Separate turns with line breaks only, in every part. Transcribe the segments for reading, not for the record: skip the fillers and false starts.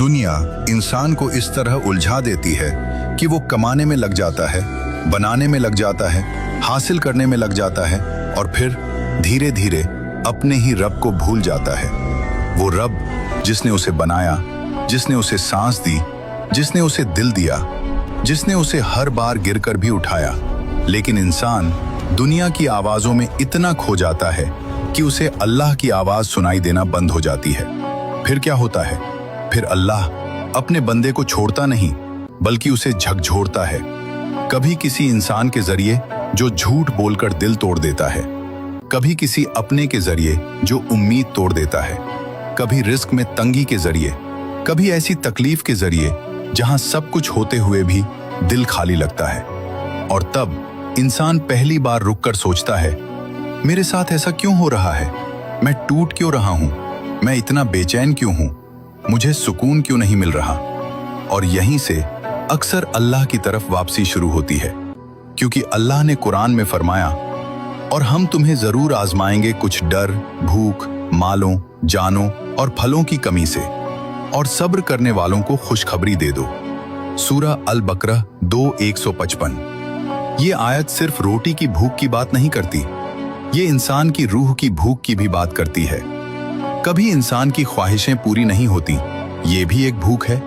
दुनिया इंसान को इस तरह उलझा देती है कि वो कमाने में लग जाता है, बनाने में लग जाता है, हासिल करने में लग जाता है और फिर धीरे धीरे अपने ही रब को भूल जाता है। वो रब जिसने उसे बनाया, जिसने उसे सांस दी, जिसने उसे दिल दिया, जिसने उसे हर बार गिरकर भी उठाया। लेकिन इंसान दुनिया की आवाजों में इतना खो जाता है कि उसे अल्लाह की आवाज सुनाई देना बंद हो जाती है। फिर क्या होता है? फिर अल्लाह अपने बंदे को छोड़ता नहीं बल्कि उसे झकझोरता है। कभी किसी इंसान के जरिए जो झूठ बोलकर दिल तोड़ देता है, कभी किसी अपने के जरिए जो उम्मीद तोड़ देता है, कभी रिस्क में तंगी के जरिए, कभी ऐसी तकलीफ के जरिए जहां सब कुछ होते हुए भी दिल खाली लगता है। और तब इंसान पहली बार रुककर सोचता है, मेरे साथ ऐसा क्यों हो रहा है? मैं टूट क्यों रहा हूं? मैं इतना बेचैन क्यों हूं? मुझे सुकून क्यों नहीं मिल रहा? और यहीं से अक्सर अल्लाह की तरफ वापसी शुरू होती है, क्योंकि अल्लाह ने कुरान में फरमाया, और हम तुम्हें जरूर आजमाएंगे कुछ डर, भूख, मालों, जानों और फलों की कमी से, और सब्र करने वालों को खुशखबरी दे दो। सूरह अल बकरा 2:155। ये आयत सिर्फ रोटी की भूख की बात नहीं करती, ये इंसान की रूह की भूख की भी बात करती है। कभी इंसान की ख्वाहिशें पूरी नहीं होती, ये भी एक भूख है।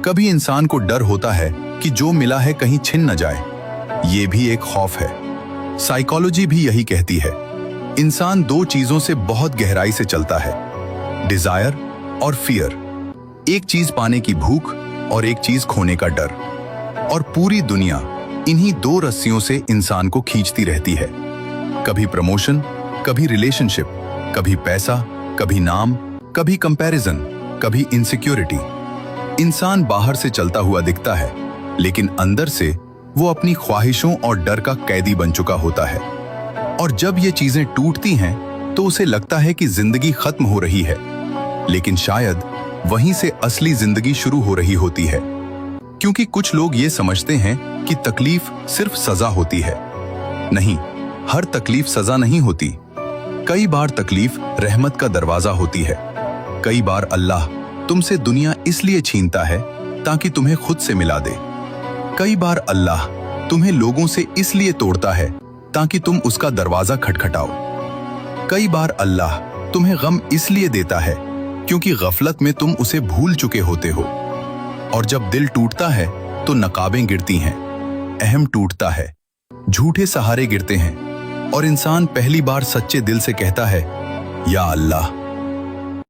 कभी इंसान को डर होता है कि जो मिला है कहीं छिन न जाए, ये भी एक खौफ है। साइकोलॉजी भी यही कहती है, इंसान दो चीजों से बहुत गहराई से चलता है, डिजायर और फियर। एक चीज पाने की भूख और एक चीज खोने का डर। और पूरी दुनिया इन्हीं दो रस्सियों से इंसान को खींचती रहती है। कभी प्रमोशन, कभी रिलेशनशिप, कभी पैसा, कभी नाम, कभी कंपैरिजन, कभी इनसिक्योरिटी। इंसान बाहर से चलता हुआ दिखता है, लेकिन अंदर से वो अपनी ख्वाहिशों और डर का कैदी बन चुका होता है। और जब ये चीजें टूटती हैं तो उसे लगता है कि जिंदगी खत्म हो रही है, लेकिन शायद वहीं से असली जिंदगी शुरू हो रही होती है। क्योंकि कुछ लोग ये समझते हैं कि तकलीफ सिर्फ सजा होती है। नहीं, हर तकलीफ सजा नहीं होती। कई बार तकलीफ रहमत का दरवाजा होती है। कई बार अल्लाह तुमसे दुनिया इसलिए छीनता है ताकि तुम्हें खुद से मिला दे। कई बार अल्लाह तुम्हें लोगों से इसलिए तोड़ता है ताकि तुम उसका दरवाजा खटखटाओ। कई बार अल्लाह तुम्हें गम इसलिए देता है क्योंकि गफलत में तुम उसे भूल चुके होते हो। और जब दिल टूटता है तो नकाबें गिरती हैं, अहम टूटता है, झूठे सहारे गिरते हैं, और इंसान पहली बार सच्चे दिल से कहता है, या अल्लाह